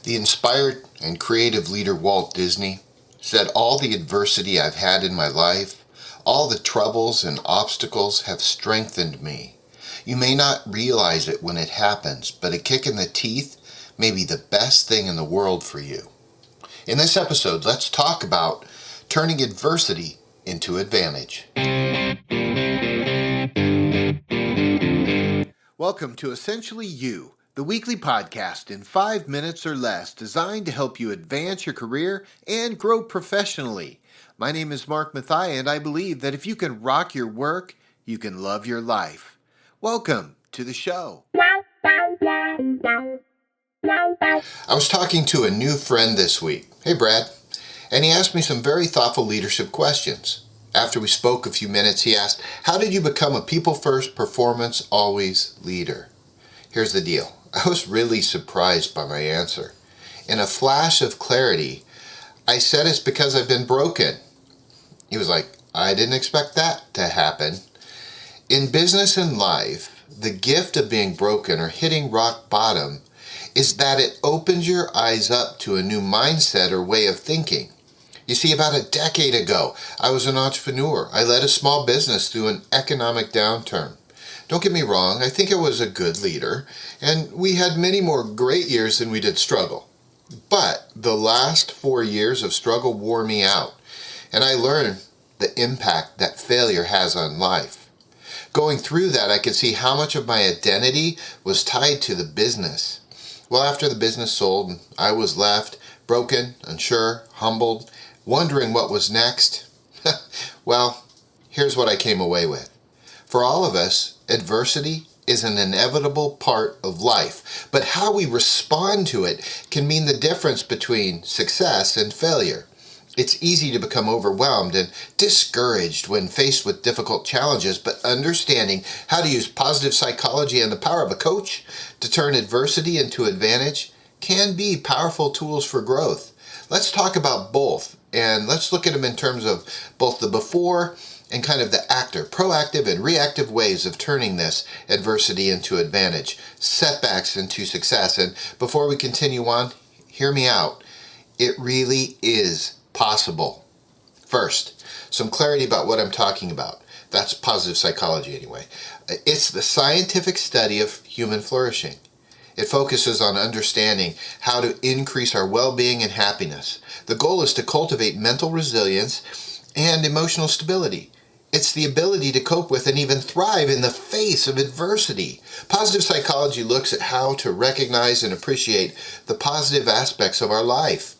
The inspired and creative leader Walt Disney said, "All the adversity I've had in my life, all the troubles and obstacles have strengthened me. You may not realize it when it happens, but a kick in the teeth may be the best thing in the world for you." In this episode, let's talk about turning adversity into advantage. Welcome to Essentially You, the weekly podcast in 5 minutes or less designed to help you advance your career and grow professionally. My name is Mark Mathia, and I believe that if you can rock your work, you can love your life. Welcome to the show. I was talking to a new friend this week. Hey, Brad. And he asked me some very thoughtful leadership questions. After we spoke a few minutes, he asked, "How did you become a people-first, performance-always leader?" Here's the deal. I was really surprised by my answer. In a flash of clarity, I said it's because I've been broken. He was like, "I didn't expect that to happen." In business and life, the gift of being broken or hitting rock bottom is that it opens your eyes up to a new mindset or way of thinking. You see, about a decade ago, I was an entrepreneur. I led a small business through an economic downturn. Don't get me wrong, I think I was a good leader, and we had many more great years than we did struggle. But the last 4 years of struggle wore me out, and I learned the impact that failure has on life. Going through that, I could see how much of my identity was tied to the business. Well, after the business sold, I was left broken, unsure, humbled, wondering what was next. Well, here's what I came away with. For all of us, adversity is an inevitable part of life, but how we respond to it can mean the difference between success and failure. It's easy to become overwhelmed and discouraged when faced with difficult challenges, but understanding how to use positive psychology and the power of a coach to turn adversity into advantage can be powerful tools for growth. Let's talk about both, and let's look at them in terms of both the before and kind of the proactive and reactive ways of turning this adversity into advantage, setbacks into success. And before we continue on, hear me out. It really is possible. First, some clarity about what I'm talking about. That's positive psychology anyway. It's the scientific study of human flourishing. It focuses on understanding how to increase our well-being and happiness. The goal is to cultivate mental resilience and emotional stability. It's the ability to cope with and even thrive in the face of adversity. Positive psychology looks at how to recognize and appreciate the positive aspects of our life,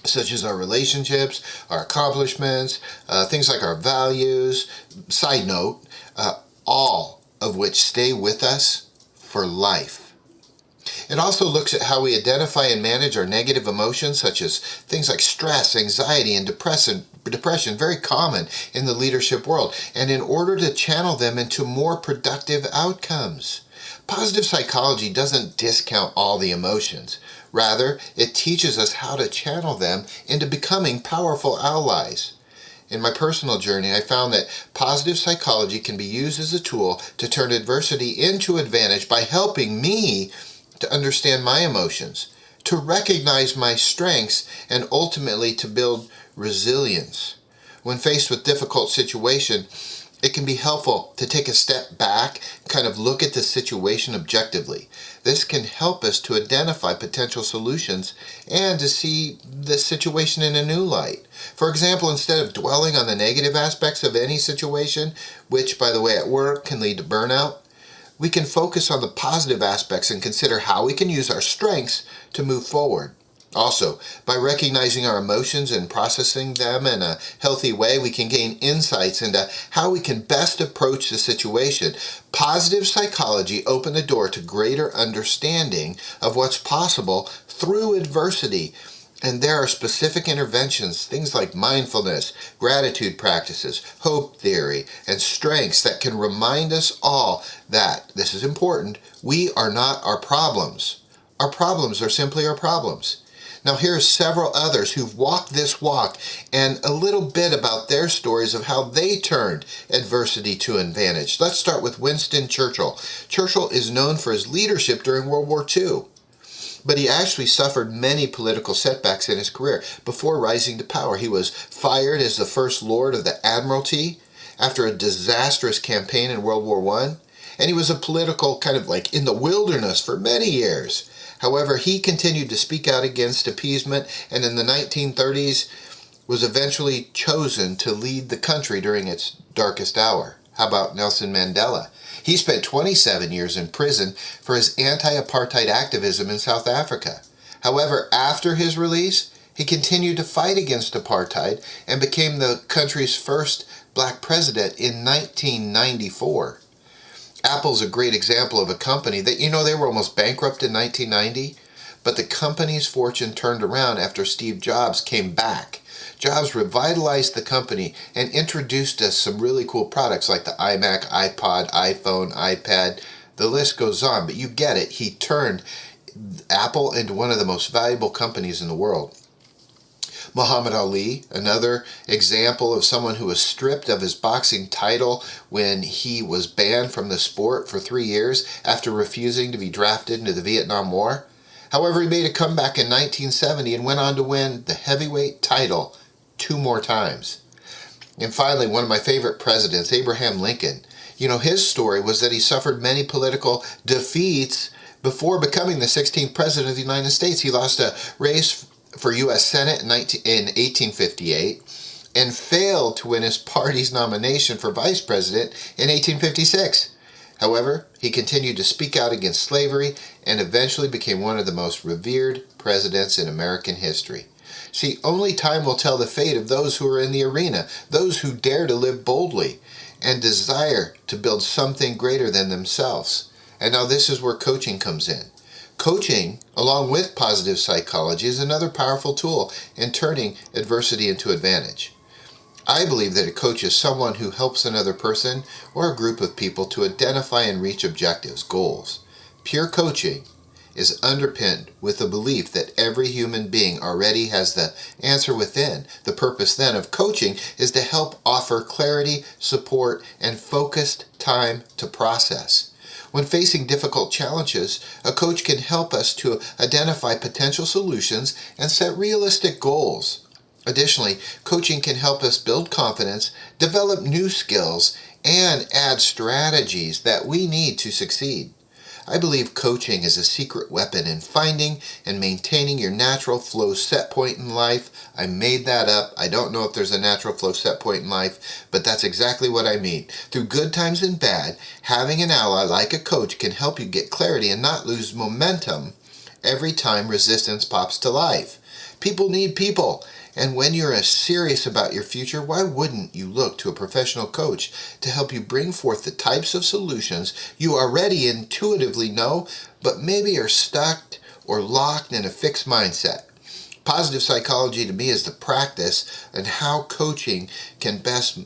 such as our relationships, our accomplishments, things like our values. Side note, all of which stay with us for life. It also looks at how we identify and manage our negative emotions, such as things like stress, anxiety, and depression, very common in the leadership world, and in order to channel them into more productive outcomes. Positive psychology doesn't discount all the emotions. Rather, it teaches us how to channel them into becoming powerful allies. In my personal journey, I found that positive psychology can be used as a tool to turn adversity into advantage by helping me to understand my emotions, to recognize my strengths, and ultimately to build resilience. When faced with difficult situation, it can be helpful to take a step back, kind of look at the situation objectively. This can help us to identify potential solutions and to see the situation in a new light. For example, instead of dwelling on the negative aspects of any situation, which, by the way, at work can lead to burnout, we can focus on the positive aspects and consider how we can use our strengths to move forward. Also, by recognizing our emotions and processing them in a healthy way, we can gain insights into how we can best approach the situation. Positive psychology opens the door to greater understanding of what's possible through adversity. And there are specific interventions, things like mindfulness, gratitude practices, hope theory, and strengths that can remind us all that, this is important, we are not our problems. Our problems are simply our problems. Now here are several others who've walked this walk and a little bit about their stories of how they turned adversity to advantage. Let's start with Winston Churchill. Churchill is known for his leadership during World War II. But he actually suffered many political setbacks in his career before rising to power. He was fired as the First Lord of the Admiralty after a disastrous campaign in World War I, and he was a political kind of like in the wilderness for many years. However, he continued to speak out against appeasement, and in the 1930s was eventually chosen to lead the country during its darkest hour. How about Nelson Mandela? He spent 27 years in prison for his anti-apartheid activism in South Africa. However, after his release, he continued to fight against apartheid and became the country's first black president in 1994. Apple's a great example of a company that, they were almost bankrupt in 1990, but the company's fortune turned around after Steve Jobs came back. Jobs revitalized the company and introduced us some really cool products like the iMac, iPod, iPhone, iPad. The list goes on, but you get it. He turned Apple into one of the most valuable companies in the world. Muhammad Ali, another example of someone who was stripped of his boxing title when he was banned from the sport for 3 years after refusing to be drafted into the Vietnam War. However, he made a comeback in 1970 and went on to win the heavyweight title 2 more times. And finally, one of my favorite presidents, Abraham Lincoln. His story was that he suffered many political defeats before becoming the 16th president of the United States. He lost a race for U.S. Senate in 1858 and failed to win his party's nomination for vice president in 1856. However, he continued to speak out against slavery and eventually became one of the most revered presidents in American history. See, only time will tell the fate of those who are in the arena, those who dare to live boldly and desire to build something greater than themselves. And now this is where coaching comes in. Coaching, along with positive psychology, is another powerful tool in turning adversity into advantage. I believe that a coach is someone who helps another person or a group of people to identify and reach objectives, goals. Pure coaching is underpinned with the belief that every human being already has the answer within. The purpose then of coaching is to help offer clarity, support, and focused time to process. When facing difficult challenges, a coach can help us to identify potential solutions and set realistic goals. Additionally, coaching can help us build confidence, develop new skills, and add strategies that we need to succeed. I believe coaching is a secret weapon in finding and maintaining your natural flow set point in life. I made that up. I don't know if there's a natural flow set point in life, but that's exactly what I mean. Through good times and bad, having an ally like a coach can help you get clarity and not lose momentum every time resistance pops to life. People need people. And when you're serious about your future, why wouldn't you look to a professional coach to help you bring forth the types of solutions you already intuitively know, but maybe are stuck or locked in a fixed mindset? Positive psychology to me is the practice and how coaching can best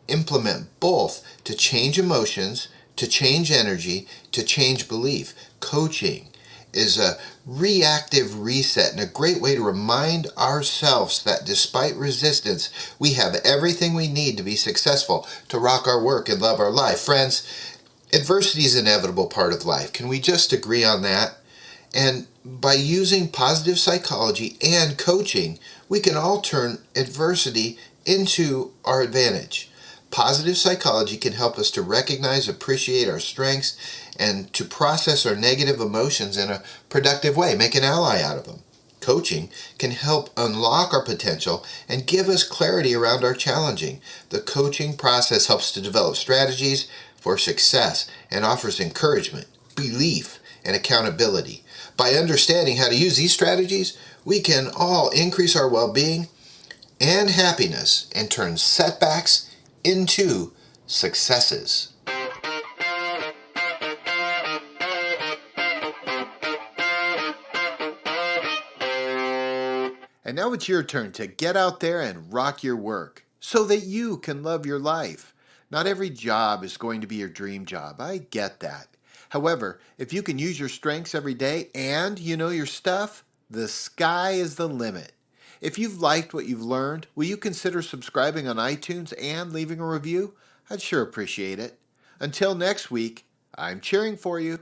implement both to change emotions, to change energy, to change belief. Coaching is a reactive reset and a great way to remind ourselves that despite resistance, we have everything we need to be successful, to rock our work and love our life. Friends, adversity is an inevitable part of life. Can we just agree on that? And by using positive psychology and coaching, we can all turn adversity into our advantage. Positive psychology can help us to recognize, appreciate our strengths, and to process our negative emotions in a productive way, make an ally out of them. Coaching can help unlock our potential and give us clarity around our challenging. The coaching process helps to develop strategies for success and offers encouragement, belief, and accountability. By understanding how to use these strategies, we can all increase our well-being and happiness and turn setbacks into successes. And now it's your turn to get out there and rock your work so that you can love your life. Not every job is going to be your dream job. I get that. However, if you can use your strengths every day and you know your stuff, the sky is the limit. If you've liked what you've learned, will you consider subscribing on iTunes and leaving a review? I'd sure appreciate it. Until next week, I'm cheering for you.